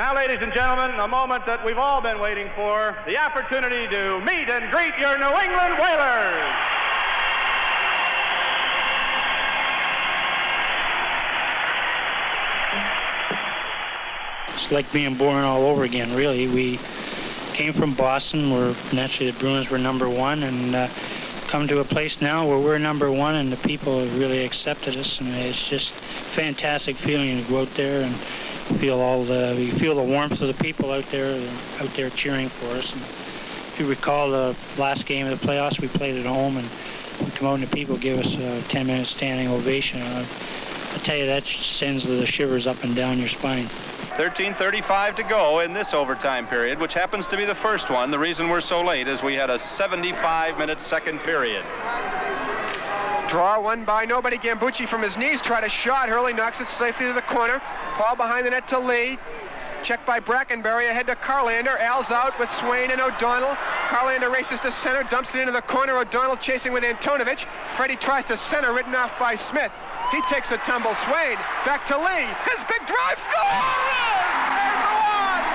Now, ladies and gentlemen, a moment that we've all been waiting for, the opportunity to meet and greet your New England Whalers. It's like being born all over again, really. We came from Boston, where naturally the Bruins were number one, and come to a place now where we're number one, and the people have really accepted us, and it's just a fantastic feeling to go out there and feel you feel the warmth of the people out there cheering for us. And if you recall the last game of the playoffs, we played at home, and we come out and the people give us a 10-minute standing ovation. I tell you, that sends the shivers up and down your spine. 13:35 to go in this overtime period, which happens to be the first one. The reason we're so late is we had a 75-minute second period. Draw one by nobody. Gambucci from his knees tried a shot. Hurley knocks it safely to the corner. Paul behind the net to Lee. Checked by Brackenberry, ahead to Carlander. Al's out with Swain and O'Donnell. Carlander races to center, dumps it into the corner. O'Donnell chasing with Antonovich. Freddie tries to center, written off by Smith. He takes a tumble. Swain back to Lee. His big drive scores! And the one!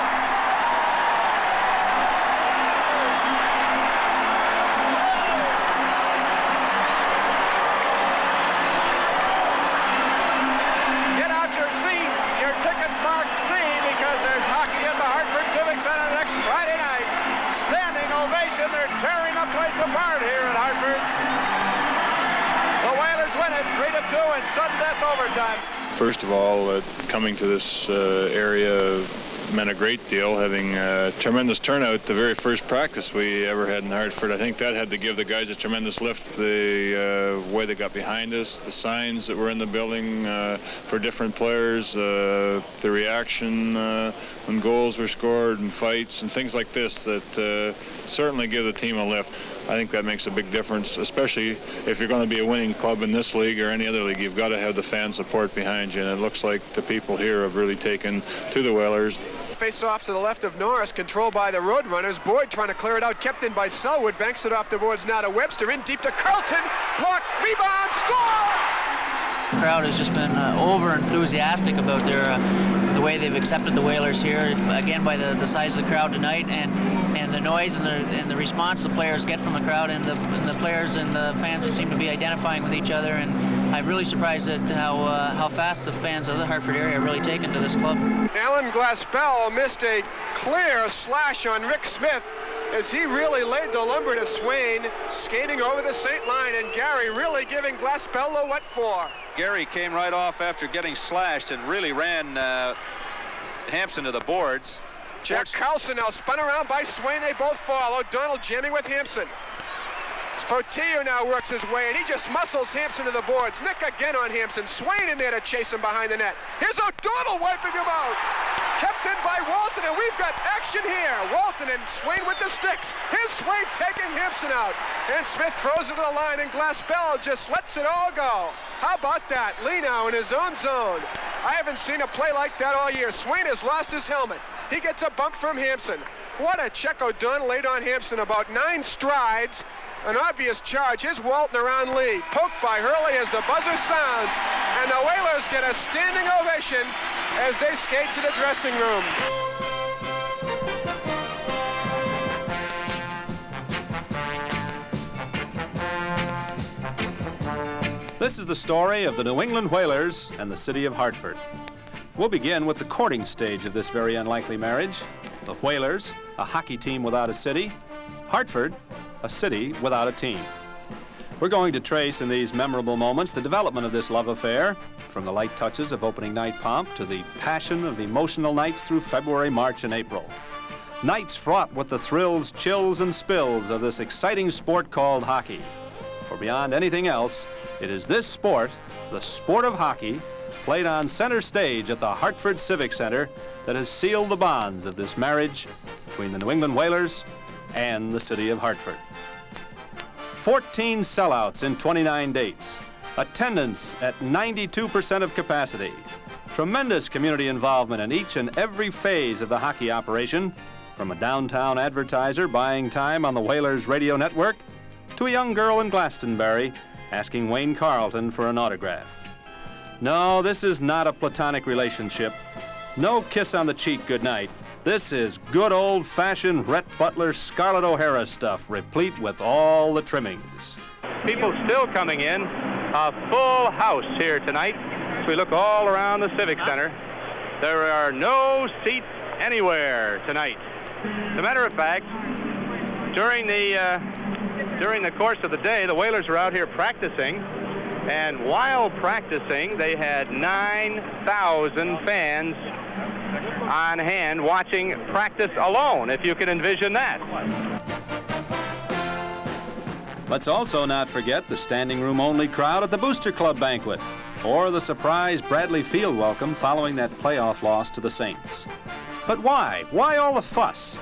Get out your seat, your tickets marked C, because there's hockey at the Hartford Civic Center next Friday night. Standing ovation. They're tearing the place apart here at Hartford. The Whalers win it 3-2 in sudden death overtime. First of all, coming to this area meant a great deal, having a tremendous turnout the very first practice we ever had in Hartford. I think that had to give the guys a tremendous lift, the way they got behind us, the signs that were in the building for different players, the reaction when goals were scored and fights and things like this that certainly give the team a lift. I think that makes a big difference, especially if you're going to be a winning club in this league or any other league. You've got to have the fan support behind you, and it looks like the people here have really taken to the Whalers. Face off to the left of Norris, controlled by the Roadrunners. Boyd trying to clear it out, kept in by Selwood. Banks it off the boards now to Webster, in deep to Carlton. Block, rebound, score! The crowd has just been over-enthusiastic about the way they've accepted the Whalers here, again by the size of the crowd tonight and the noise and the response the players get from the crowd, and the players and the fans seem to be identifying with each other, and I'm really surprised at how fast the fans of the Hartford area are really taken to this club. Alan Glaspell missed a clear slash on Rick Smith as he really laid the lumber to Swain, skating over the St. line, and Gary really giving Glaspell a what for. Gary came right off after getting slashed and really ran Hampson to the boards. Jack Carlson now spun around by Swain. They both fall. O'Donnell jamming with Hampson. Fotiu now works his way, and he just muscles Hampson to the boards. Nick again on Hampson. Swain in there to chase him behind the net. Here's O'Donnell wiping him out. Kept in by Walton, and we've got action here. Walton and Swain with the sticks. Here's Swain taking Hampson out. And Smith throws it to the line, and Glaspell just lets it all go. How about that? Lee now in his own zone. I haven't seen a play like that all year. Swain has lost his helmet. He gets a bump from Hampson. What a check O'Donnell laid on Hampson, about 9 strides. An obvious charge. Here's Walton around Lee. Poked by Hurley as the buzzer sounds. And the Whalers get a standing ovation as they skate to the dressing room. This is the story of the New England Whalers and the city of Hartford. We'll begin with the courting stage of this very unlikely marriage. The Whalers, a hockey team without a city. Hartford, a city without a team. We're going to trace in these memorable moments the development of this love affair, from the light touches of opening night pomp to the passion of emotional nights through February, March, and April. Nights fraught with the thrills, chills, and spills of this exciting sport called hockey. For beyond anything else, it is this sport, the sport of hockey, played on center stage at the Hartford Civic Center, that has sealed the bonds of this marriage between the New England Whalers and the city of Hartford. 14 sellouts in 29 dates, attendance at 92% of capacity, tremendous community involvement in each and every phase of the hockey operation, from a downtown advertiser buying time on the Whalers radio network to a young girl in Glastonbury asking Wayne Carlton for an autograph. No, this is not a platonic relationship. No kiss on the cheek goodnight. This is good old-fashioned Rhett Butler Scarlett O'Hara stuff, replete with all the trimmings. People still coming in. A full house here tonight. As we look all around the Civic Center, there are no seats anywhere tonight. As a matter of fact, during the course of the day, the Whalers are out here practicing, and while practicing, they had 9,000 fans on hand watching practice alone, if you can envision that. Let's also not forget the standing room only crowd at the Booster Club banquet, or the surprise Bradley Field welcome following that playoff loss to the Saints. But why? Why all the fuss?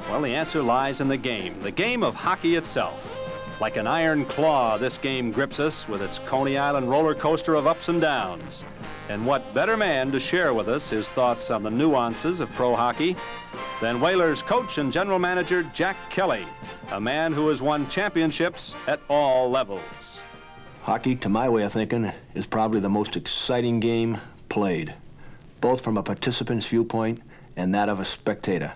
Well, the answer lies in the game of hockey itself. Like an iron claw, this game grips us with its Coney Island roller coaster of ups and downs. And what better man to share with us his thoughts on the nuances of pro hockey than Whalers coach and general manager Jack Kelly, a man who has won championships at all levels. Hockey, to my way of thinking, is probably the most exciting game played, both from a participant's viewpoint and that of a spectator.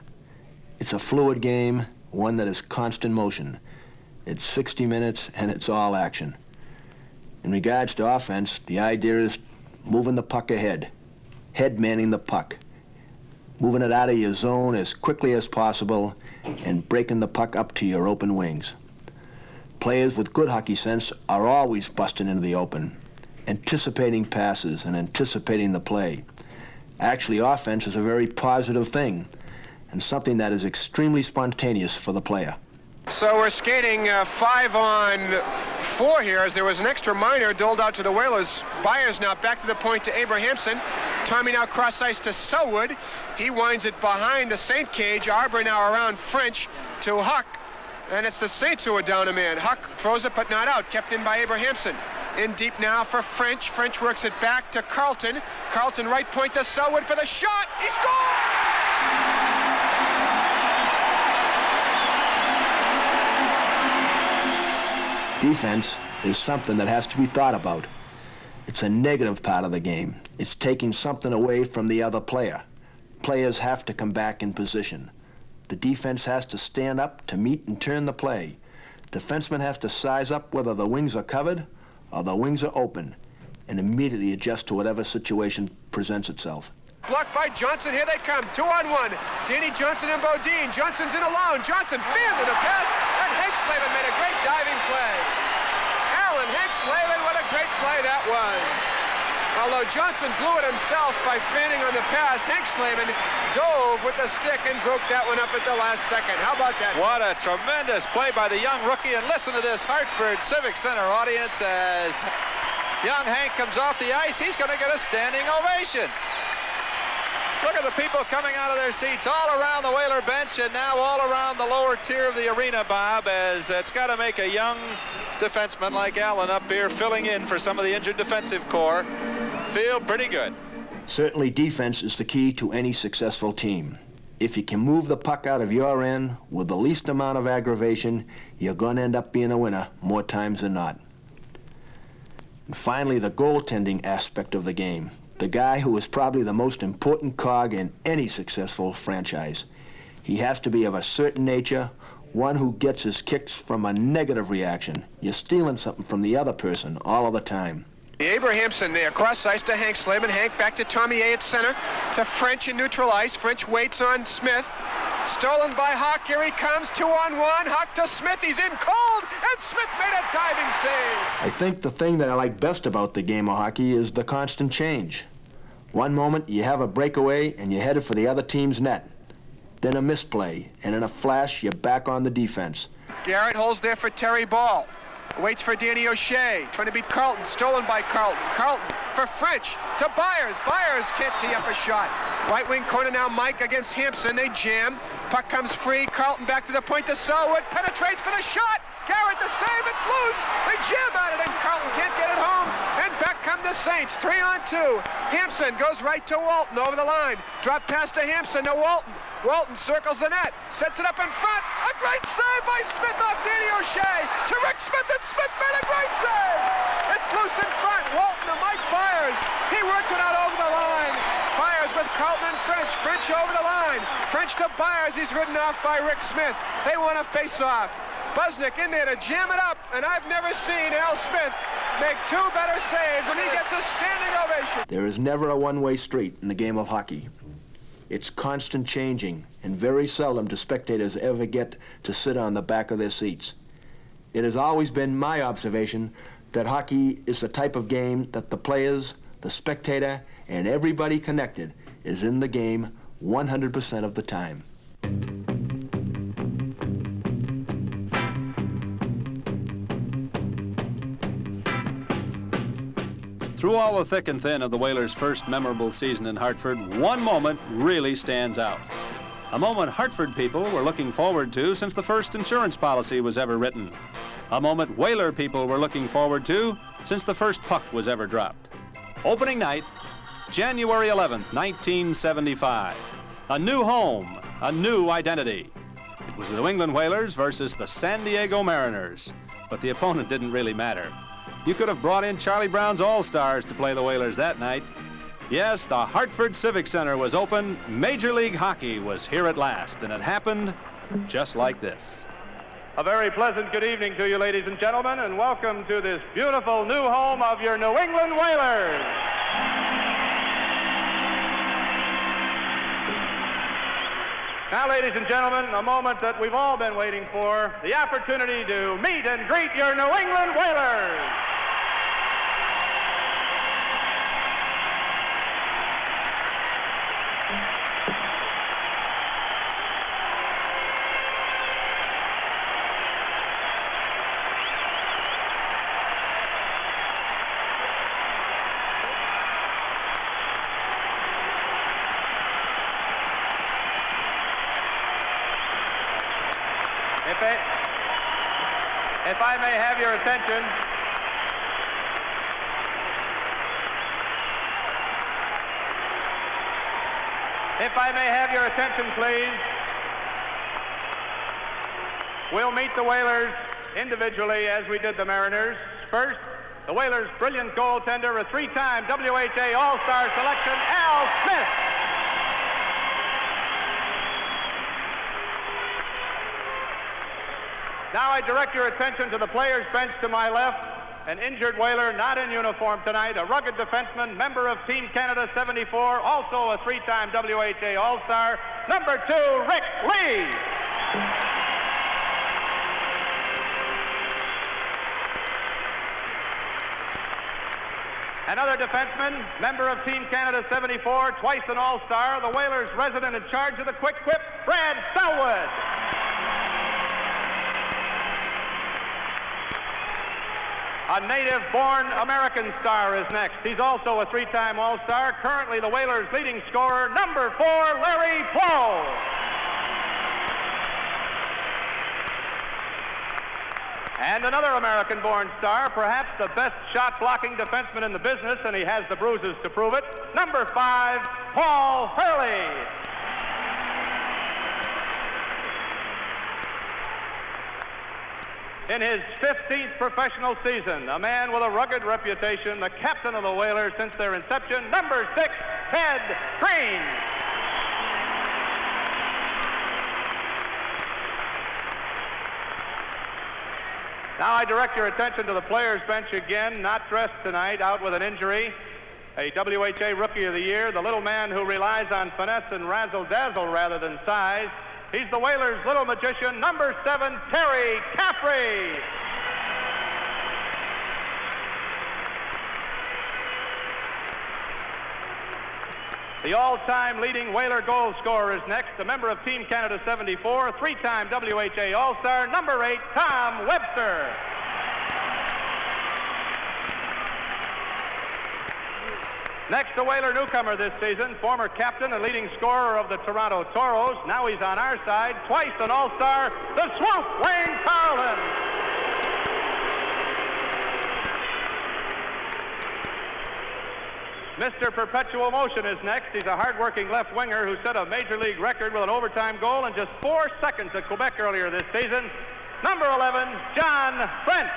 It's a fluid game, one that is constant motion. It's 60 minutes and it's all action. In regards to offense, the idea is moving the puck ahead, head-manning the puck, moving it out of your zone as quickly as possible and breaking the puck up to your open wings. Players with good hockey sense are always busting into the open, anticipating passes and anticipating the play. Actually, offense is a very positive thing and something that is extremely spontaneous for the player. So we're skating 5-on-4 here as there was an extra minor doled out to the Whalers. Byers now back to the point to Abrahamson. Tommy now cross ice to Selwood. He winds it behind the Saint cage. Arbor now around French to Huck. And it's the Saints who are down a man. Huck throws it but not out. Kept in by Abrahamson. In deep now for French. French works it back to Carlton. Carlton right point to Selwood for the shot. He scores! Defense is something that has to be thought about. It's a negative part of the game. It's taking something away from the other player. Players have to come back in position. The defense has to stand up to meet and turn the play. Defensemen have to size up whether the wings are covered or the wings are open and immediately adjust to whatever situation presents itself. Blocked by Johnson. Here they come. 2-on-1. Danny Johnson and Bodine. Johnson's in alone. Johnson fanned in a pass, and Hank Slavin made a great diving play. Alan Hank Slavin, what a great play that was. Although Johnson blew it himself by fanning on the pass, Hank Slavin dove with the stick and broke that one up at the last second. How about that? What a tremendous play by the young rookie. And listen to this Hartford Civic Center audience as young Hank comes off the ice. He's going to get a standing ovation. Look at the people coming out of their seats all around the Whaler bench and now all around the lower tier of the arena, Bob, as it's got to make a young defenseman like Allen up here filling in for some of the injured defensive corps feel pretty good. Certainly defense is the key to any successful team. If you can move the puck out of your end with the least amount of aggravation, you're going to end up being a winner more times than not. And finally, the goaltending aspect of the game. The guy who is probably the most important cog in any successful franchise. He has to be of a certain nature, one who gets his kicks from a negative reaction. You're stealing something from the other person all of the time. Abrahamson there, cross ice to Hank Slavin. Hank back to Tommy A at center, to French in neutral ice. French waits on Smith. Stolen by Huck. Here he comes, 2-on-1. Huck to Smith. He's in cold, and Smith made a diving save. I think the thing that I like best about the game of hockey is the constant change. One moment you have a breakaway and you're headed for the other team's net. Then a misplay, and in a flash you're back on the defense. Garrett holds there for Terry Ball. Waits for Danny O'Shea, trying to beat Carlton. Stolen by Carlton. Carlton for French to Byers. Byers can't tee up a shot. Right wing corner now, Mike against Hampson. They jam. Puck comes free. Carlton back to the point to Selwood. Penetrates for the shot. Garrett the save. It's loose. They jam at it, and Carlton can't get it home. And back come the Saints. 3-on-2. Hampson goes right to Walton over the line. Drop pass to Hampson to Walton. Walton circles the net. Sets it up in front. A great save by Smith off Danny O'Shea. To Rick Smith, and Smith made a great save. It's loose in front. Walton to Mike Byers. He worked it out over the line. Byers with with Carlton and French. French over the line. French to Byers. He's ridden off by Rick Smith. They want to face off. Busnick in there to jam it up, and I've never seen Al Smith make two better saves, and he gets a standing ovation. There is never a one-way street in the game of hockey. It's constant changing, and very seldom do spectators ever get to sit on the back of their seats. It has always been my observation that hockey is the type of game that the players, the spectator, and everybody connected is in the game 100% of the time. Through all the thick and thin of the Whalers' first memorable season in Hartford, one moment really stands out. A moment Hartford people were looking forward to since the first insurance policy was ever written. A moment Whaler people were looking forward to since the first puck was ever dropped. Opening night, January 11th, 1975. A new home, a new identity. It was the New England Whalers versus the San Diego Mariners, but the opponent didn't really matter. You could have brought in Charlie Brown's All-Stars to play the Whalers that night. Yes, the Hartford Civic Center was open. Major League Hockey was here at last, and it happened just like this. A very pleasant good evening to you, ladies and gentlemen, and welcome to this beautiful new home of your New England Whalers. Now, ladies and gentlemen, a moment that we've all been waiting for, the opportunity to meet and greet your New England Whalers. If I may have your attention. If I may have your attention, please. We'll meet the Whalers individually as we did the Mariners. First, the Whalers' brilliant goaltender, a three-time WHA All-Star selection, Al Smith. Now I direct your attention to the players' bench to my left. An injured Whaler not in uniform tonight, a rugged defenseman, member of Team Canada 74, also a three-time WHA All-Star, number 2, Rick Lee. Another defenseman, member of Team Canada 74, twice an All-Star, the Whalers' resident in charge of the quick whip, Brad Selwood. A native-born American star is next. He's also a three-time All-Star, currently the Whalers' leading scorer, number 4, Larry Poe. And another American-born star, perhaps the best shot-blocking defenseman in the business, and he has the bruises to prove it, number 5, Paul Hurley. In his 15th professional season, a man with a rugged reputation, the captain of the Whalers since their inception, number 6, Ted Green. Now I direct your attention to the players' bench again, not dressed tonight, out with an injury. A WHA Rookie of the Year, the little man who relies on finesse and razzle-dazzle rather than size. He's the Whalers' little magician, number 7, Terry Caffrey. The all-time leading Whaler goal scorer is next, a member of Team Canada 74, three-time WHA All-Star, number 8, Tom Webster. Next, a Whaler newcomer this season, former captain and leading scorer of the Toronto Toros. Now he's on our side, twice an All-Star, the Swoop, Wayne Carlin. Mr. Perpetual Motion is next. He's a hard-working left winger who set a major league record with an overtime goal in just 4 seconds at Quebec earlier this season. Number 11, John French.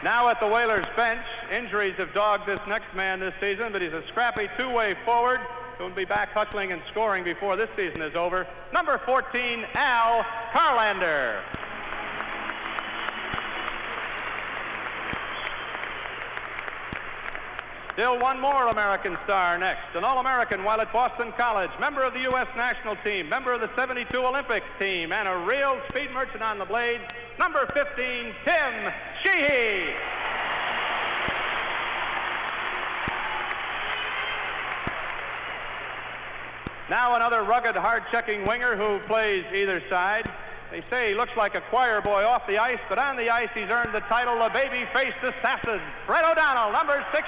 Now at the Whalers bench, injuries have dogged this next man this season, but he's a scrappy two-way forward who will be back hustling and scoring before this season is over. Number 14, Al Carlander. Still one more American star next, an All-American while at Boston College, member of the U.S. national team, member of the 72 Olympic team, and a real speed merchant on the blade, number 15, Tim Sheehy. Now another rugged, hard-checking winger who plays either side. They say he looks like a choir boy off the ice, but on the ice he's earned the title of baby-faced assassin. Fred O'Donnell, number 16.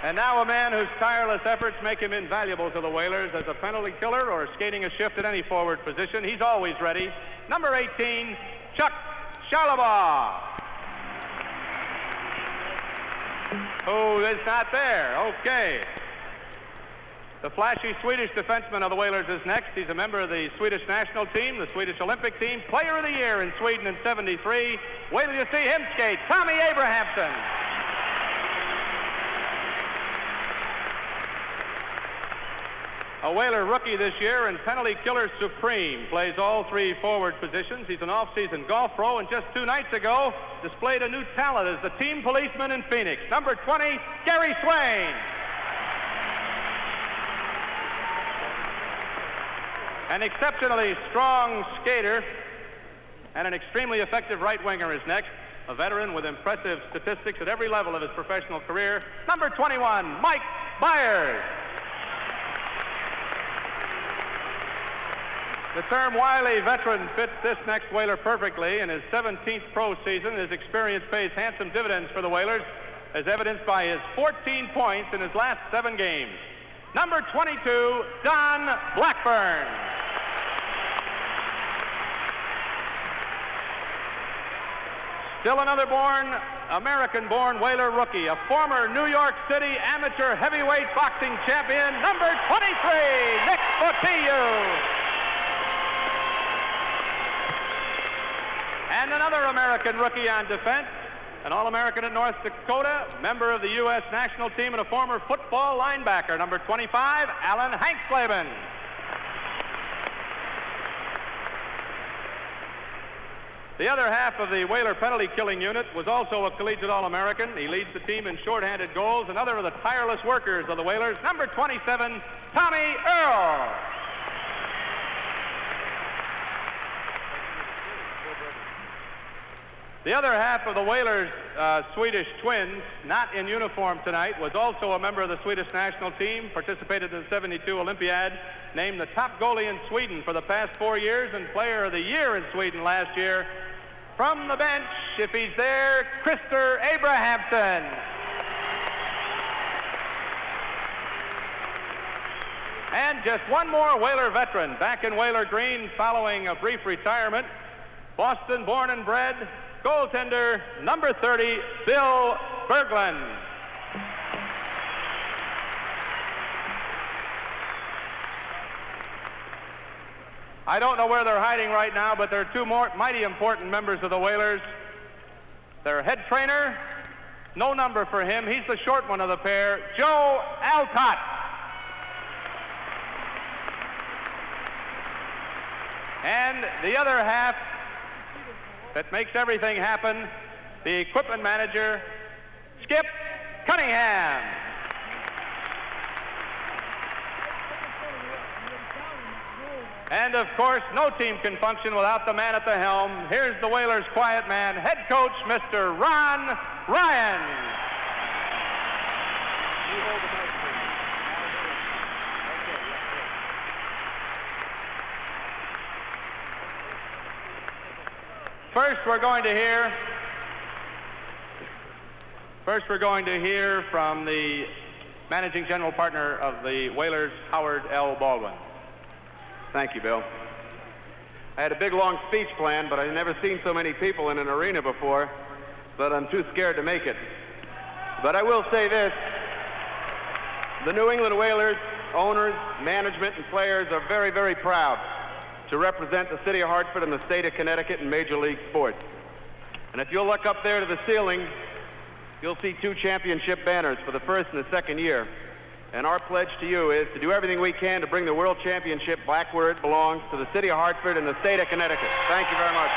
And now a man whose tireless efforts make him invaluable to the Whalers as a penalty killer or skating a shift at any forward position. He's always ready. Number 18, Chuck Charlebois. Who is not there? Okay. The flashy Swedish defenseman of the Whalers is next. He's a member of the Swedish national team, the Swedish Olympic team, player of the year in Sweden in '73. Wait till you see him skate. Tommy Abrahamson. A Whaler rookie this year and penalty killer supreme. Plays all three forward positions. He's an off-season golf pro and just 2 nights ago displayed a new talent as the team policeman in Phoenix. Number 20, Gary Swain. An exceptionally strong skater and an extremely effective right winger is next. A veteran with impressive statistics at every level of his professional career. Number 21, Mike Byers. The term wily veteran fits this next Whaler perfectly. In his 17th pro season, his experience pays handsome dividends for the Whalers, as evidenced by his 14 points in his last 7 games. Number 22, Don Blackburn. Still another American-born Whaler rookie, a former New York City amateur heavyweight boxing champion, number 23, Nick Botillo. And another American rookie on defense, an All-American at North Dakota, member of the U.S. national team and a former football linebacker, number 25, Alan Hanksleben. The other half of the Whaler penalty killing unit was also a collegiate All-American. He leads the team in shorthanded goals, another of the tireless workers of the Whalers, number 27, Tommy Earl. The other half of the Whalers' Swedish twins, not in uniform tonight, was also a member of the Swedish national team, participated in the '72 Olympiad, named the top goalie in Sweden for the past 4 years and player of the year in Sweden last year. From the bench, if he's there, Christer Abrahamson. And just one more Whaler veteran, back in Whaler green following a brief retirement. Boston born and bred, goaltender, number 30, Bill Berglund. I don't know where they're hiding right now, but they're 2 more mighty important members of the Whalers. Their head trainer, no number for him. He's the short one of the pair, Joe Alcott. And the other half that makes everything happen, the equipment manager, Skip Cunningham. And of course, no team can function without the man at the helm. Here's the Whalers' quiet man, head coach, Mr. Ron Ryan. First, we're going to hear from the managing general partner of the Whalers, Howard L. Baldwin. Thank you, Bill. I had a big, long speech planned, but I've never seen so many people in an arena before, but I'm too scared to make it. But I will say this. The New England Whalers, owners, management, and players are very, very proud to represent the city of Hartford and the state of Connecticut in Major League sports. And if you'll look up there to the ceiling, you'll see 2 championship banners for the first and the second year. And our pledge to you is to do everything we can to bring the World Championship back where it belongs, to the city of Hartford and the state of Connecticut. Thank you very much.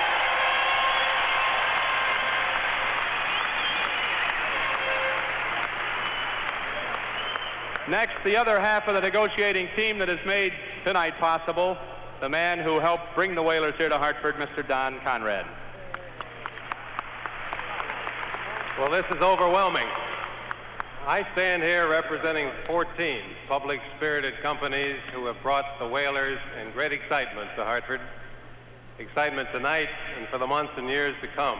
Next, the other half of the negotiating team that has made tonight possible, the man who helped bring the Whalers here to Hartford, Mr. Don Conrad. Well, this is overwhelming. I stand here representing 14 public-spirited companies who have brought the Whalers in great excitement to Hartford. Excitement tonight and for the months and years to come.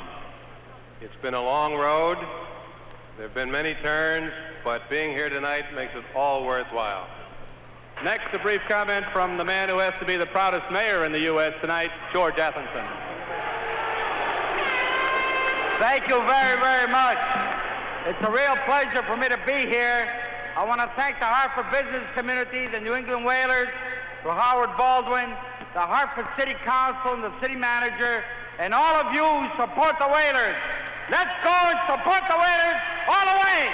It's been a long road. There have been many turns, but being here tonight makes it all worthwhile. Next, a brief comment from the man who has to be the proudest mayor in the U.S. tonight, George Athenson. Thank you very, very much. It's a real pleasure for me to be here. I want to thank the Hartford business community, the New England Whalers, for Howard Baldwin, the Hartford City Council and the city manager, and all of you who support the Whalers. Let's go and support the Whalers all the way.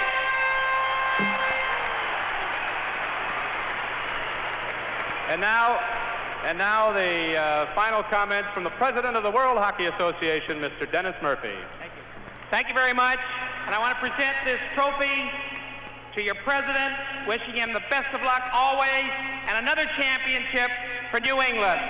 And now the final comment from the president of the World Hockey Association, Mr. Dennis Murphy. Thank you. Thank you very much. And I want to present this trophy to your president, wishing him the best of luck always, and another championship for New England.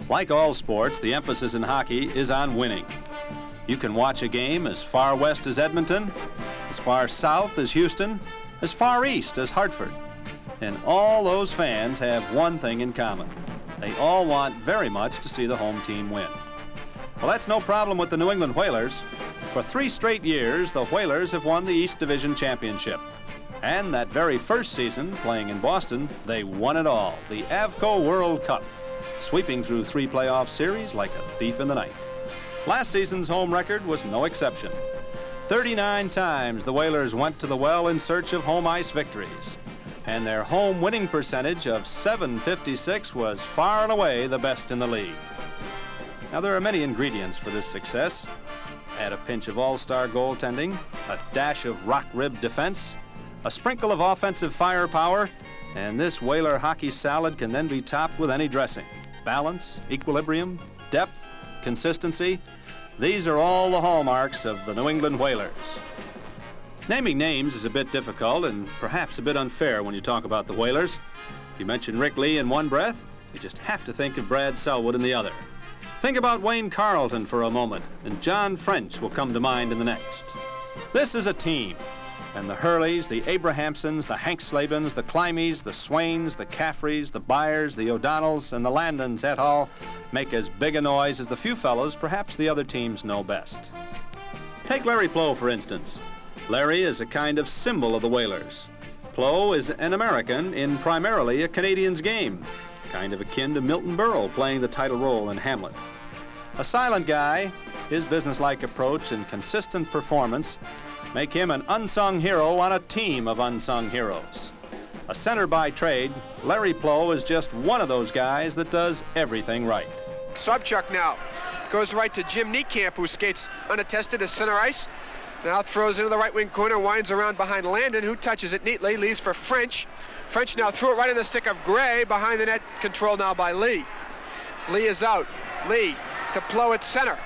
Like all sports, the emphasis in hockey is on winning. You can watch a game as far west as Edmonton, as far south as Houston, as far east as Hartford. And all those fans have one thing in common. They all want very much to see the home team win. Well, that's no problem with the New England Whalers. For 3 straight years, the Whalers have won the East Division Championship. And that very first season, playing in Boston, they won it all, the Avco World Cup, sweeping through 3 playoff series like a thief in the night. Last season's home record was no exception. 39 times the Whalers went to the well in search of home ice victories. And their home winning percentage of .756 was far and away the best in the league. Now, there are many ingredients for this success. Add a pinch of all-star goaltending, a dash of rock-ribbed defense, a sprinkle of offensive firepower, and this Whaler hockey salad can then be topped with any dressing. Balance, equilibrium, depth, consistency. These are all the hallmarks of the New England Whalers. Naming names is a bit difficult and perhaps a bit unfair when you talk about the Whalers. If you mention Rick Lee in one breath, you just have to think of Brad Selwood in the other. Think about Wayne Carlton for a moment, and John French will come to mind in the next. This is a team. And the Hurleys, the Abrahamsons, the Hank Slabins, the Climeys, the Swains, the Caffreys, the Byers, the O'Donnells, and the Landons et al. Make as big a noise as the few fellows perhaps the other teams know best. Take Larry Plow, for instance. Larry is a kind of symbol of the Whalers. Plow is an American in primarily a Canadian's game, kind of akin to Milton Berle playing the title role in Hamlet. A silent guy, his businesslike approach and consistent performance make him an unsung hero on a team of unsung heroes. A center by trade, Larry Plow is just one of those guys that does everything right. Sobchuk now goes right to Jim Niekamp, who skates unattested as center ice. Now throws into the right wing corner, winds around behind Landon, who touches it neatly, leaves for French. French now threw it right in the stick of Gray, behind the net, controlled now by Lee. Lee is out. Lee to Plow at center.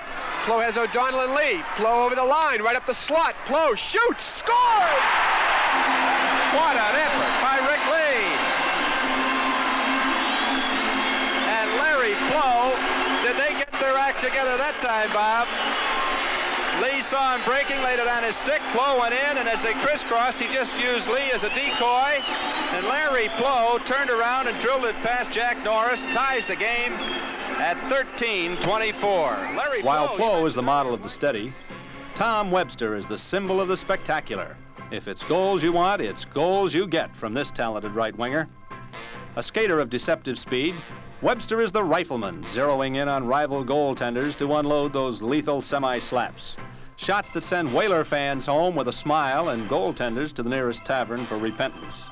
Plow has O'Donnell and Lee. Plow over the line, right up the slot. Plow shoots, scores! What an effort by Rick Lee. And Larry Plow, did they get their act together that time, Bob? Lee saw him breaking, laid it on his stick. Plow went in, and as they crisscrossed, he just used Lee as a decoy. And Larry Plow turned around and drilled it past Jack Norris, ties the game at 13-24. While Plow is the model of the steady, Tom Webster is the symbol of the spectacular. If it's goals you want, it's goals you get from this talented right winger. A skater of deceptive speed, Webster is the rifleman, zeroing in on rival goaltenders to unload those lethal semi-slaps. Shots that send Whaler fans home with a smile and goaltenders to the nearest tavern for repentance.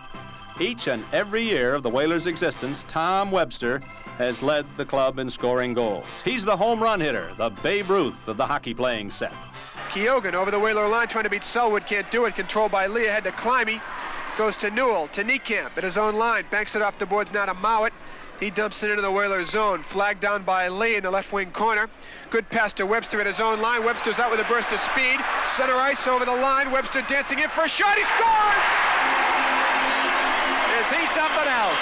Each and every year of the Whalers' existence, Tom Webster has led the club in scoring goals. He's the home run hitter, the Babe Ruth of the hockey-playing set. Keoghan over the Whaler line trying to beat Selwood, can't do it. Controlled by Lee, ahead to Climby. Goes to Newell, to Niekamp at his own line. Banks it off the boards now to Mowat. He dumps it into the Whaler zone. Flagged down by Lee in the left wing corner. Good pass to Webster at his own line. Webster's out with a burst of speed. Center ice over the line. Webster dancing in for a shot. He scores! Is he something else?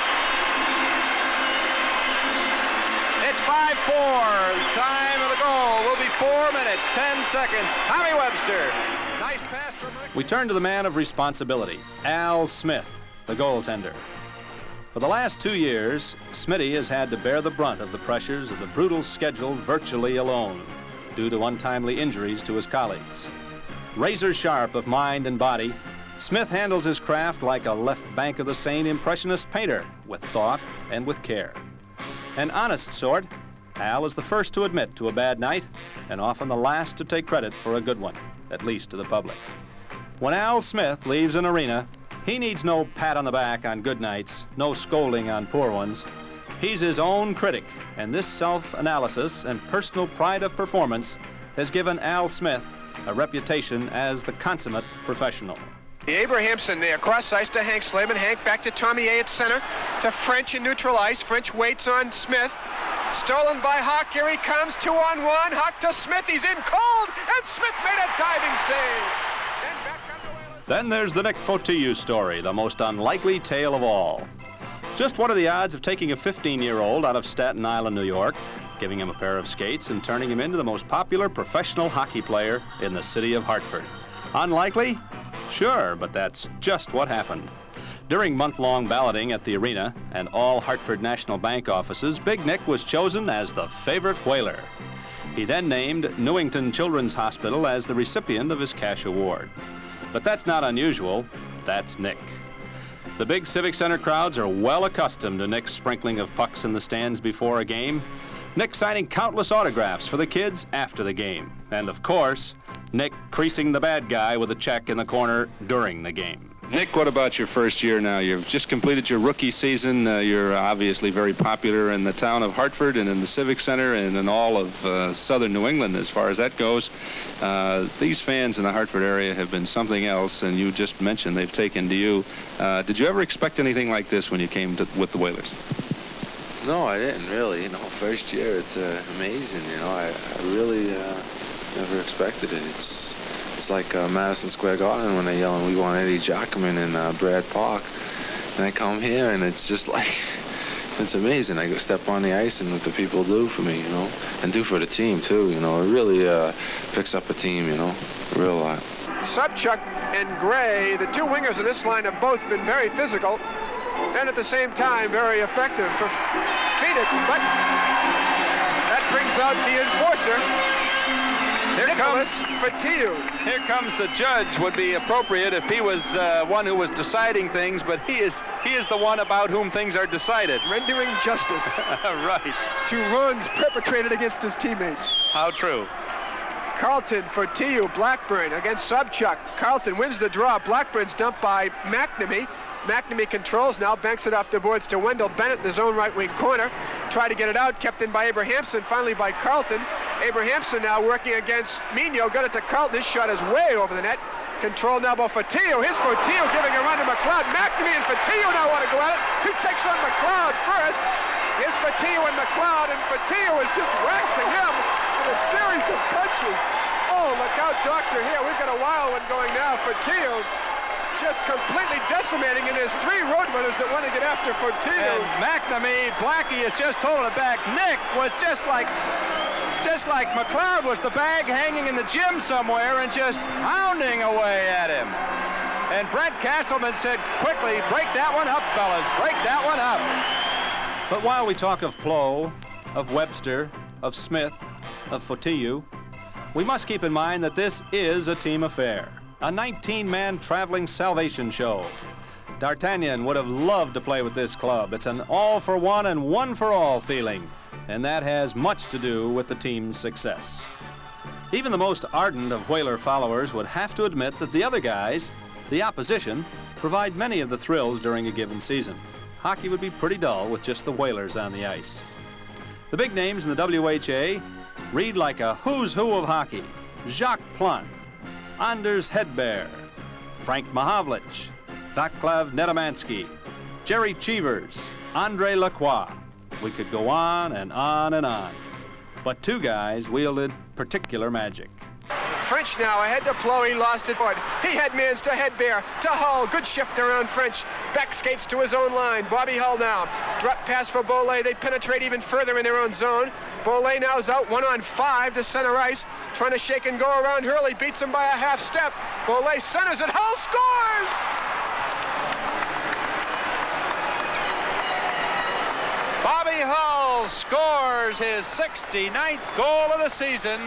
It's 5-4. Time of the goal will be 4 minutes, 10 seconds. Tommy Webster. Nice pass from... We turn to the man of responsibility, Al Smith, the goaltender. For the last 2 years, Smitty has had to bear the brunt of the pressures of the brutal schedule virtually alone, due to untimely injuries to his colleagues. Razor sharp of mind and body, Smith handles his craft like a left bank of the Seine impressionist painter, with thought and with care. An honest sort, Al is the first to admit to a bad night, and often the last to take credit for a good one, at least to the public. When Al Smith leaves an arena, he needs no pat on the back on good nights, no scolding on poor ones. He's his own critic, and this self-analysis and personal pride of performance has given Al Smith a reputation as the consummate professional. Abrahamson there, cross ice to Hank Slavin. Hank back to Tommy A at center, to French in neutral ice. French waits on Smith. Stolen by Hawk, here he comes, 2-on-1. Hawk to Smith, he's in cold, and Smith made a diving save. Then there's the Nick Fotiu story, the most unlikely tale of all. Just what are the odds of taking a 15-year-old out of Staten Island, New York, giving him a pair of skates and turning him into the most popular professional hockey player in the city of Hartford? Unlikely? Sure, but that's just what happened. During month-long balloting at the arena and all Hartford National Bank offices, Big Nick was chosen as the favorite Whaler. He then named Newington Children's Hospital as the recipient of his cash award. But that's not unusual, that's Nick. The big Civic Center crowds are well accustomed to Nick's sprinkling of pucks in the stands before a game, Nick signing countless autographs for the kids after the game, and of course, Nick creasing the bad guy with a check in the corner during the game. Nick, what about your first year now? You've just completed your rookie season. You're obviously very popular in the town of Hartford and in the Civic Center and in all of southern New England as far as that goes. These fans in the Hartford area have been something else, and you just mentioned they've taken to you. Did you ever expect anything like this when you came with the Whalers? No, I didn't really. First year, it's amazing. I really never expected it. It's like Madison Square Garden when they're yelling, "We want Eddie Giacomin and Brad Park." And I come here, and it's just like, it's amazing. I go step on the ice, and what the people do for me, and do for the team, too. It really picks up a team, a real lot. Subchuk and Gray, the two wingers of this line, have both been very physical and at the same time very effective for Phoenix, but that brings out the enforcer. Here comes Fotiu. Here comes the judge. Would be appropriate if he was one who was deciding things, but he is the one about whom things are decided. Rendering justice. Right. To wrongs perpetrated against his teammates. How true. Carlton, Fotiu, Blackburn against Subchuk. Carlton wins the draw. Blackburn's dumped by McNamee. McNamee controls now, banks it off the boards to Wendell Bennett in the zone right wing corner. Tried to get it out, kept in by Abrahamson, finally by Carlton. Abrahamson now working against Mino, got it to Carlton. His shot is way over the net. Control now by Fotiu. Here's Fotiu giving a run to McLeod. McNamee and Fotiu now want to go at it. He takes on McLeod first. Here's Fotiu and McLeod, and Fotiu is just waxing him with a series of punches. Oh, look out, Doctor, here. We've got a wild one going now. Fotiu just completely decimating, and there's three roadrunners that want to get after Fotiu. And McNamee, Blackie is just holding it back. Nick was just like McLeod was the bag hanging in the gym somewhere and just pounding away at him. And Brent Castleman said, quickly, break that one up, fellas, break that one up. But while we talk of Plow, of Webster, of Smith, of Fotiu, we must keep in mind that this is a team affair. a 19-man traveling salvation show. D'Artagnan would have loved to play with this club. It's an all-for-one and one-for-all feeling, and that has much to do with the team's success. Even the most ardent of Whaler followers would have to admit that the other guys, the opposition, provide many of the thrills during a given season. Hockey would be pretty dull with just the Whalers on the ice. The big names in the WHA read like a who's who of hockey. Jacques Plante, Anders Hedberg, Frank Mahavlich, Vaclav Nedomansky, Jerry Cheevers, Andre Lacroix. We could go on and on and on. But two guys wielded particular magic. French now ahead to Plow. He lost it. He had Mans to Hedberg, to Hull. Good shift around French. Back skates to his own line. Bobby Hull now. Drop pass for Bollet. They penetrate even further in their own zone. Bollet now is out 1-on-5 to center ice. Trying to shake and go around Hurley. Beats him by a half step. Bollet centers it. Hull scores! Bobby Hull scores his 69th goal of the season.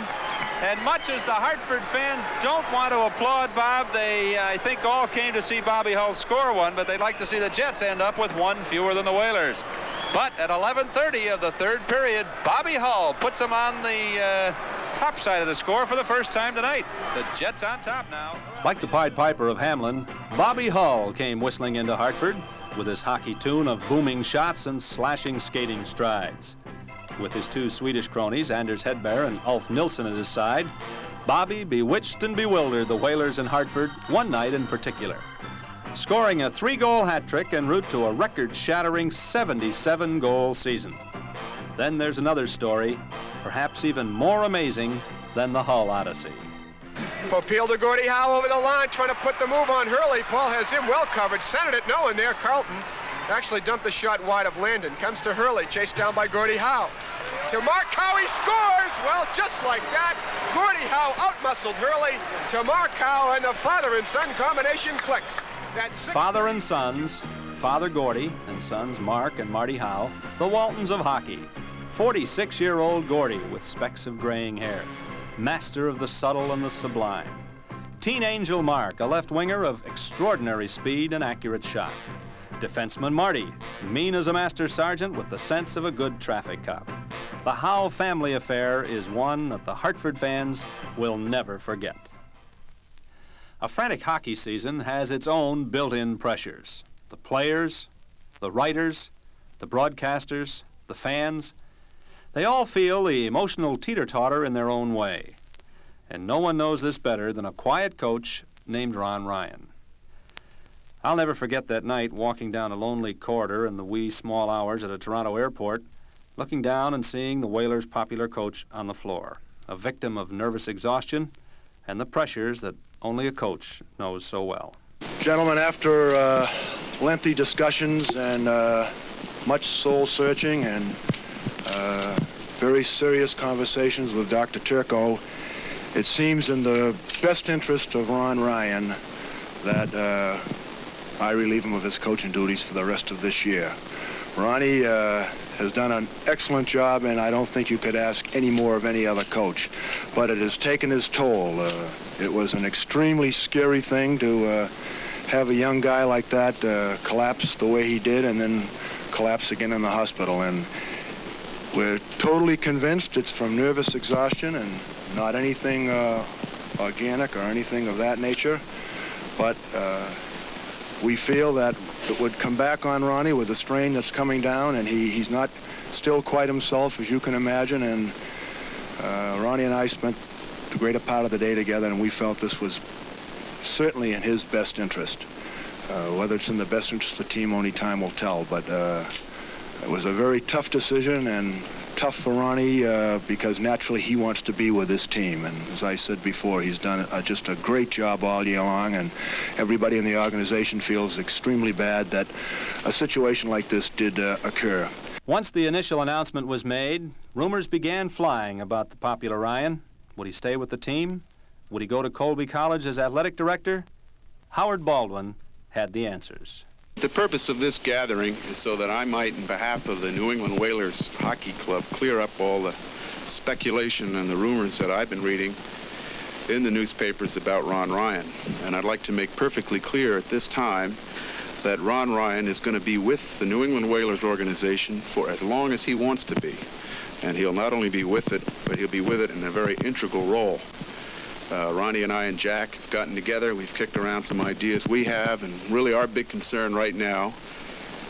And much as the Hartford fans don't want to applaud Bob, they, I think, all came to see Bobby Hull score one, but they'd like to see the Jets end up with one fewer than the Whalers. But at 11:30 of the third period, Bobby Hull puts them on the top side of the score for the first time tonight. The Jets on top now. Like the Pied Piper of Hamelin, Bobby Hull came whistling into Hartford with his hockey tune of booming shots and slashing skating strides. With his two Swedish cronies, Anders Hedberg and Ulf Nilsson at his side, Bobby bewitched and bewildered the Whalers in Hartford one night in particular, scoring a 3-goal hat trick en route to a record-shattering 77-goal season. Then there's another story, perhaps even more amazing than the Hull Odyssey. Popeil to Gordie Howe over the line, trying to put the move on Hurley. Paul has him well covered, centered it, no one there. Carlton actually dumped the shot wide of Landon. Comes to Hurley, chased down by Gordie Howe. To Mark Howe, he scores! Well, just like that, Gordie Howe outmuscled Hurley to Mark Howe, and the father and son combination clicks. Father and sons, Father Gordie and sons Mark and Marty Howe, the Waltons of hockey. 46-year-old Gordie with specks of graying hair, master of the subtle and the sublime. Teen Angel Mark, a left-winger of extraordinary speed and accurate shot. Defenseman Marty, mean as a master sergeant with the sense of a good traffic cop. The Howe family affair is one that the Hartford fans will never forget. A frantic hockey season has its own built-in pressures. The players, the writers, the broadcasters, the fans, they all feel the emotional teeter-totter in their own way. And no one knows this better than a quiet coach named Ron Ryan. I'll never forget that night walking down a lonely corridor in the wee small hours at a Toronto airport, looking down and seeing the Whalers' popular coach on the floor, a victim of nervous exhaustion and the pressures that only a coach knows so well. Gentlemen, after lengthy discussions and much soul-searching and very serious conversations with Dr. Turco, it seems in the best interest of Ron Ryan that I relieve him of his coaching duties for the rest of this year. Ronnie has done an excellent job, and I don't think you could ask any more of any other coach. But it has taken its toll. It was an extremely scary thing to have a young guy like that collapse the way he did and then collapse again in the hospital. And we're totally convinced it's from nervous exhaustion and not anything organic or anything of that nature. But we feel that it would come back on Ronnie with the strain that's coming down, and he's not still quite himself, as you can imagine. And Ronnie and I spent the greater part of the day together, and we felt this was certainly in his best interest. Whether it's in the best interest of the team, only time will tell. But it was a very tough decision, and tough for Ronnie because naturally he wants to be with his team. And as I said before, he's done just a great job all year long, and everybody in the organization feels extremely bad that a situation like this did occur. Once the initial announcement was made, rumors began flying about the popular Ryan. Would he stay with the team? Would he go to Colby College as athletic director? Howard Baldwin had the answers. The purpose of this gathering is so that I might, on behalf of the New England Whalers Hockey Club, clear up all the speculation and the rumors that I've been reading in the newspapers about Ron Ryan. And I'd like to make perfectly clear at this time that Ron Ryan is going to be with the New England Whalers organization for as long as he wants to be. And he'll not only be with it, but he'll be with it in a very integral role. Ronnie and I and Jack have gotten together. We've kicked around some ideas we have, and really our big concern right now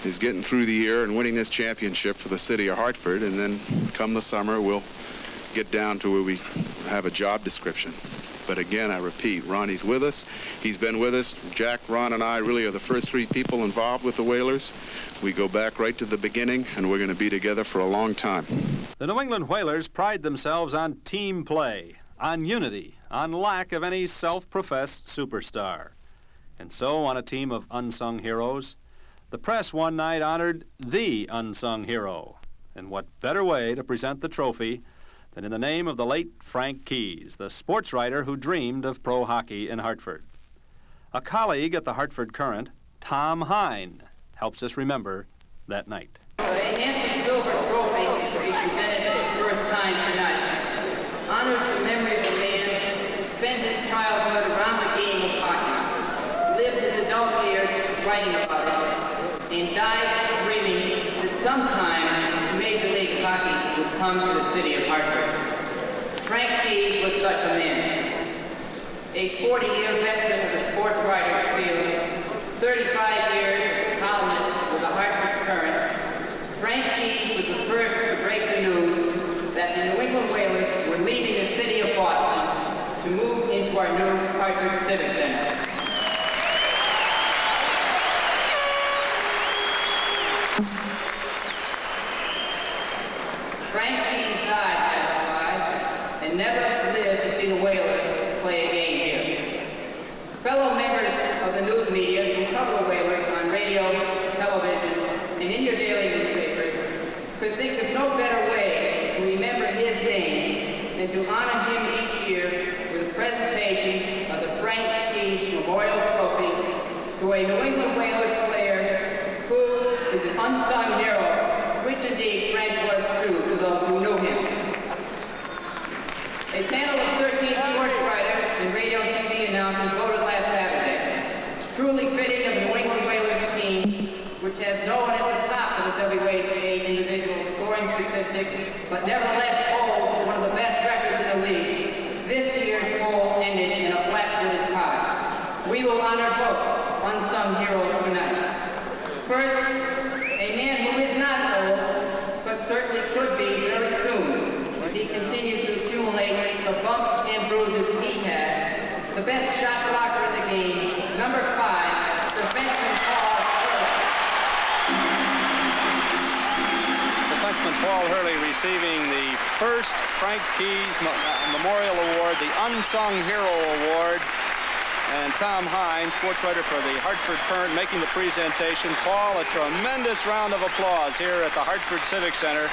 is getting through the year and winning this championship for the city of Hartford, and then come the summer, we'll get down to where we have a job description. But again, I repeat, Ronnie's with us. He's been with us. Jack, Ron, and I really are the first three people involved with the Whalers. We go back right to the beginning, and we're going to be together for a long time. The New England Whalers pride themselves on team play, on unity, on lack of any self-professed superstar. And so, on a team of unsung heroes, the press one night honored the unsung hero. And what better way to present the trophy than in the name of the late Frank Keyes, the sports writer who dreamed of pro hockey in Hartford. A colleague at the Hartford Courant, Tom Hine, helps us remember that night. The Nancy Silver Trophy is to be presented for the first time tonight. Honors the memory of a man who spent his childhood around the game of hockey, lived his adult years writing about it, and died dreaming that sometime Major League Hockey would come to the city of Hartford. Frank Keyes was such a man. A 40-year veteran of the sports writer's field, 35 years as a columnist with the Hartford Courant, Frank Keyes was the first to break the news that the New England Whalers were leaving the city of Boston to move into our new Hartford Civic Center. Frank Keyes died at 5 and never lived to see the Whalers play a game here. Fellow members of the news media who cover the Whalers on radio, television, and in your daily newspapers could think of no better way to remember his name than to honor him each year with a presentation of the Frank Keyes Memorial Trophy to a New England Whalers player who is an unsung hero, which indeed Frank was too, to those who knew him. A panel of 13 sports writers and radio and TV announcers voted last Saturday. Truly fitting of the New England Whalers team, which has no one at the top of the WHA individual scoring statistics, but nevertheless holds one of the best records in the league. This year's poll ended in a flat-footed tie. We will honor both unsung heroes tonight. First, a man who is not old, but certainly could be very soon, when he continues to accumulate the bumps and bruises he has. The best shot blocker in the game, number 5, defenseman Paul Hurley. Defenseman Paul Hurley receiving the first Frank Keyes Memorial Award, the Unsung Hero Award. And Tom Hine, sports writer for the Hartford Courant, making the presentation. Paul, a tremendous round of applause here at the Hartford Civic Center.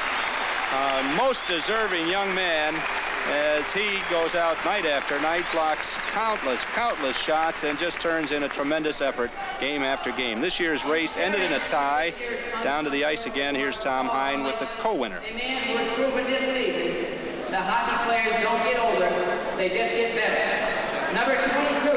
Most deserving young man as he goes out night after night, blocks countless shots, and just turns in a tremendous effort game after game. This year's race ended in a tie. Down to the ice again. Here's Tom Hine with the co-winner. A man who has proven this season the hockey players don't get older, they just get better. Number 22.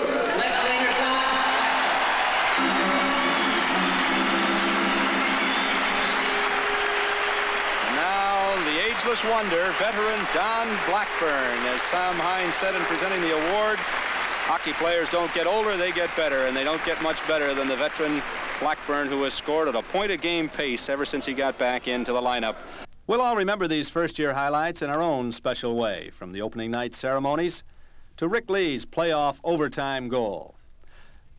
Ageless wonder, veteran Don Blackburn. As Tom Hine said in presenting the award, hockey players don't get older, they get better, and they don't get much better than the veteran Blackburn, who has scored at a point-a-game pace ever since he got back into the lineup. We'll all remember these first-year highlights in our own special way, from the opening night ceremonies to Rick Lee's playoff overtime goal.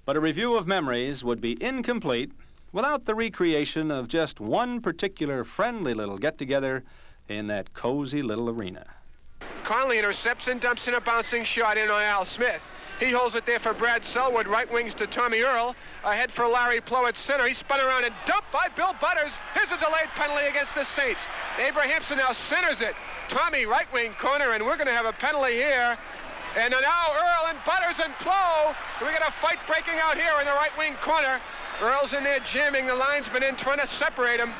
But a review of memories would be incomplete without the recreation of just one particular friendly little get-together in that cozy little arena. Conley intercepts and dumps in a bouncing shot in on Al Smith. He holds it there for Brad Selwood. Right wings to Tommy Earl. Ahead for Larry Plow at center. He spun around and dumped by Bill Butters. Here's a delayed penalty against the Saints. Abrahamson now centers it. Tommy right wing corner, and we're going to have a penalty here. And now Earl and Butters and Plow. We got a fight breaking out here in the right wing corner. Earl's in there jamming. The linesman in trying to separate him.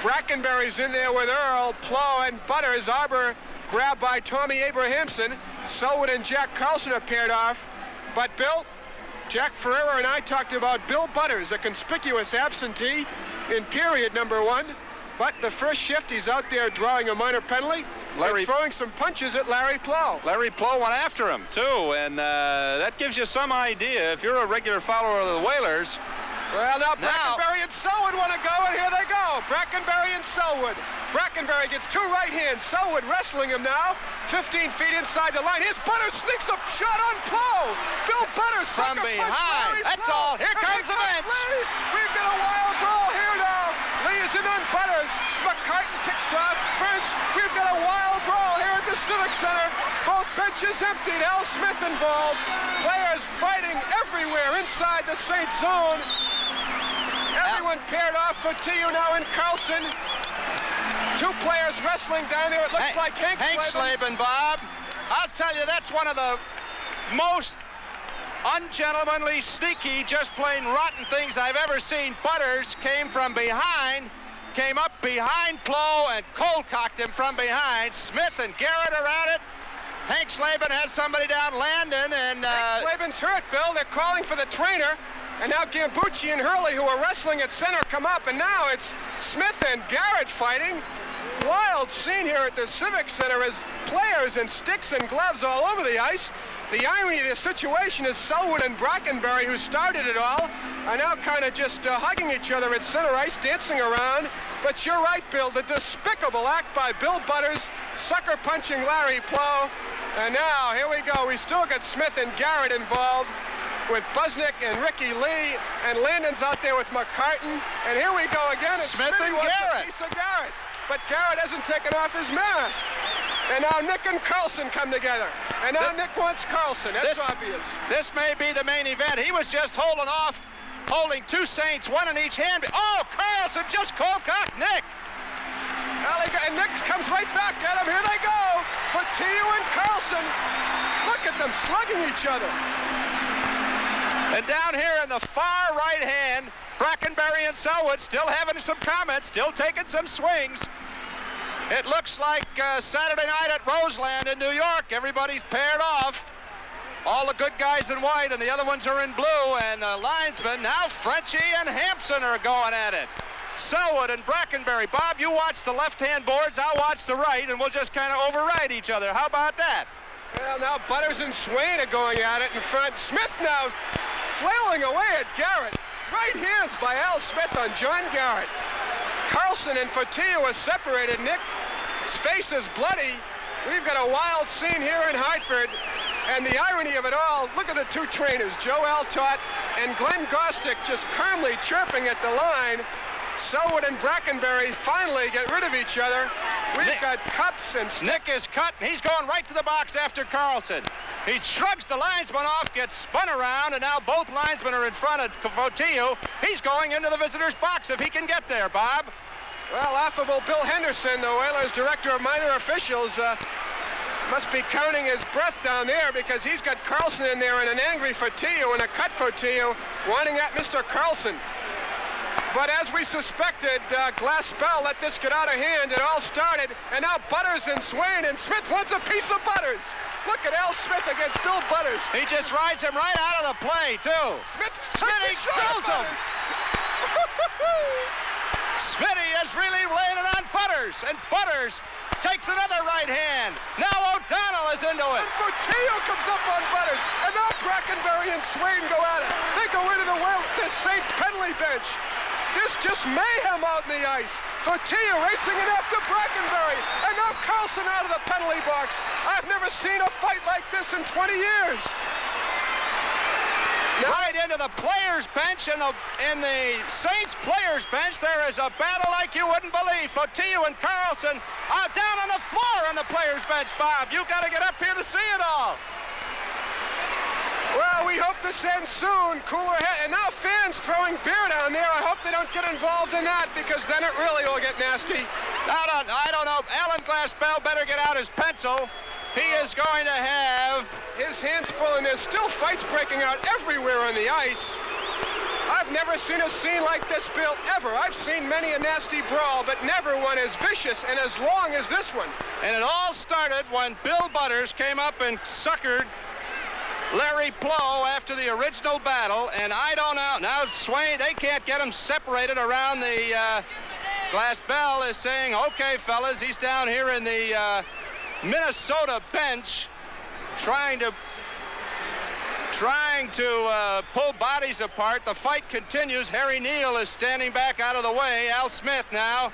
Brackenberry's in there with Earl, Plow, and Butters. Arbor grabbed by Tommy Abrahamson. Selwood and Jack Carlson are paired off. But Bill, Jack Ferreira and I talked about Bill Butters, a conspicuous absentee in period number 1. But the first shift, he's out there drawing a minor penalty and throwing some punches at Larry Plow. Larry Plow went after him, too, and that gives you some idea. If you're a regular follower of the Whalers. Well, now Brackenberry and Selwood want to go, and here they go. Brackenberry and Selwood. Brackenberry gets 2 right hands. Selwood wrestling him now. 15 feet inside the line. Here's Butters, sneaks the shot on Plow. Bill Butters from behind. That's all. Here comes the bench. We've got a wild brawl here now. Lee is in on Butters. McCartan kicks off. French. We've got a wild brawl here at the Civic Center. Both benches emptied. Al Smith involved. Players fighting everywhere inside the Saint zone. Everyone paired off for TU now in Carlson. 2 players wrestling down there. It looks like Hank Slavin, Bob. I'll tell you, that's one of the most ungentlemanly, sneaky, just plain rotten things I've ever seen. Butters came from behind, came up behind Plow and cold-cocked him from behind. Smith and Garrett are at it. Hank Slavin has somebody down Landon, and Hank Slavin's hurt, Bill. They're calling for the trainer. And now Gambucci and Hurley, who are wrestling at center, come up, and now it's Smith and Garrett fighting. Wild scene here at the Civic Center as players in sticks and gloves all over the ice. The irony of the situation is Selwood and Brackenberry, who started it all, are now kind of just hugging each other at center ice, dancing around. But you're right, Bill, the despicable act by Bill Butters, sucker punching Larry Plow. And now, here we go. We still got Smith and Garrett involved, with Busnick and Ricky Lee, and Landon's out there with McCartan. And here we go again. And Smith and Garrett. Piece of Garrett. But Garrett hasn't taken off his mask. And now Nick and Carlson come together. And now Nick wants Carlson. That's obvious. This may be the main event. He was just holding 2 Saints, 1 in each hand. Oh, Carlson just cold-cocked Nick. And Nick comes right back at him. Here they go for TU and Carlson. Look at them slugging each other. And down here in the far right hand, Brackenberry and Selwood still having some comments, still taking some swings. It looks like Saturday night at Roseland in New York. Everybody's paired off. All the good guys in white and the other ones are in blue. And linesmen, now Frenchie and Hampson are going at it. Selwood and Brackenberry. Bob, you watch the left-hand boards, I'll watch the right, and we'll just kind of override each other. How about that? Well, now Butters and Swain are going at it in front. Smith now flailing away at Garrett. Right hands by Al Smith on John Garrett. Carlson and Fortillo are separated. Nick's face is bloody. We've got a wild scene here in Hartford. And the irony of it all, look at the 2 trainers, Joe Altott and Glenn Gostick, just calmly chirping at the line. Selwood and Brackenberry finally get rid of each other. We've got cups and sticks. Nick is cut, and he's going right to the box after Carlson. He shrugs the linesman off, gets spun around, and now both linesmen are in front of Fortillo. He's going into the visitor's box if he can get there, Bob. Well, affable Bill Henderson, the Whalers director of minor officials, must be counting his breath down there because he's got Carlson in there and an angry Fortillo and a cut Fortillo wanting at Mr. Carlson. But as we suspected, Glass Bell let this get out of hand. It all started, and now Butters and Swain, and Smith wants a piece of Butters. Look at Al Smith against Bill Butters. He just rides him right out of the play, too. Smitty kills him. Smitty is really laying it on Butters, and Butters takes another right hand. Now O'Donnell is into it. And Fortillo comes up on Butters, and now Brackenberry and Swain go at it. They go into the this St. Penley bench. This just mayhem out in the ice. Fortillo racing it after Brackenberry, and now Carlson out of the penalty box. I've never seen a fight like this in 20 years. Right into the players' bench, in the Saints players' bench, there is a battle like you wouldn't believe. Fortillo and Carlson are down on the floor on the players' bench, Bob. You got to get up here to see it all. Well, we hope this ends soon. Cooler head. And now fans throwing beer down there. I hope they don't get involved in that because then it really will get nasty. I don't know. Alan Glass Bell better get out his pencil. He is going to have his hands full, and there's still fights breaking out everywhere on the ice. I've I've never seen a scene like this, Bill, ever. I've seen many a nasty brawl, but never one as vicious and as long as this one. And it all started when Bill Butters came up and suckered Larry Plow after the original battle, and I don't know. Now Swain, they can't get him separated around the glass. Bell is saying, okay, fellas, he's down here in the Minnesota bench trying to pull bodies apart. The fight continues. Harry Neal is standing back out of the way. Al Smith now.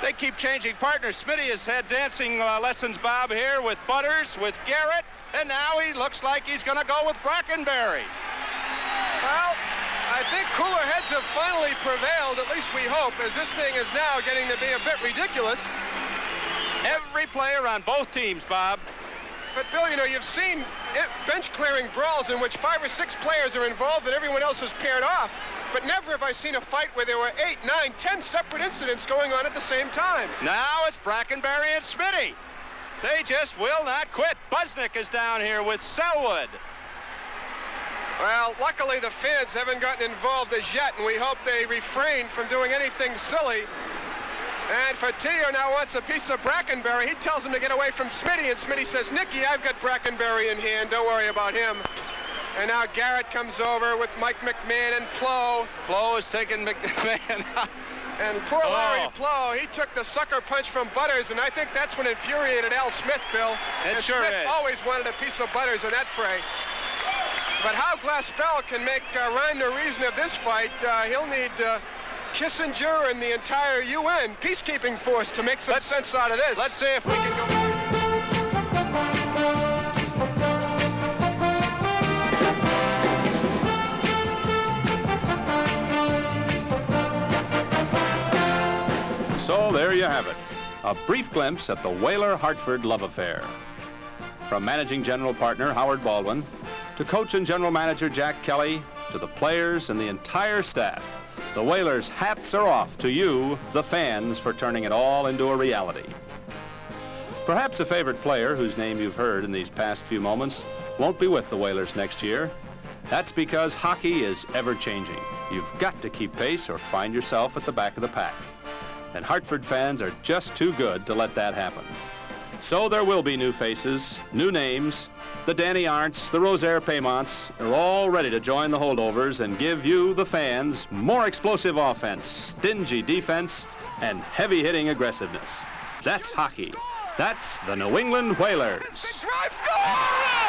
They keep changing partners. Smitty has had dancing lessons, Bob, here with Butters, with Garrett, and now he looks like he's going to go with Brackenberry. Well, I think cooler heads have finally prevailed, at least we hope, as this thing is now getting to be a bit ridiculous. Every player on both teams, Bob. But, Bill, you know, you've seen bench-clearing brawls in which 5 or 6 players are involved and everyone else is paired off. But never have I seen a fight where there were 8, 9, 10 separate incidents going on at the same time. Now it's Brackenberry and Smitty. They just will not quit. Busnick is down here with Selwood. Well, luckily the fans haven't gotten involved as yet, and we hope they refrain from doing anything silly. And Fatillo now wants a piece of Brackenberry. He tells him to get away from Smitty, and Smitty says, Nicky, I've got Brackenberry in hand. Don't worry about him. And now Garrett comes over with Mike McMahon and Plow. Plow is taking McMahon out. And poor Larry Plow, he took the sucker punch from Butters, and I think that's what infuriated Al Smith, Bill. It sure Smith is. Always wanted a piece of Butters in that fray. But how Glaspell can make rhyme the reason of this fight, he'll need Kissinger and the entire UN peacekeeping force to make some sense out of this. Let's see if we can go. So there you have it, a brief glimpse at the Whaler-Hartford love affair. From managing general partner Howard Baldwin, to coach and general manager Jack Kelly, to the players and the entire staff, the Whalers' hats are off to you, the fans, for turning it all into a reality. Perhaps a favorite player whose name you've heard in these past few moments won't be with the Whalers next year. That's because hockey is ever-changing. You've got to keep pace or find yourself at the back of the pack. And Hartford fans are just too good to let that happen. So there will be new faces, new names. The Danny Arndts, the Rosaire Paymonts are all ready to join the holdovers and give you, the fans, more explosive offense, stingy defense, and heavy-hitting aggressiveness. That's hockey. That's the New England Whalers. Drive score!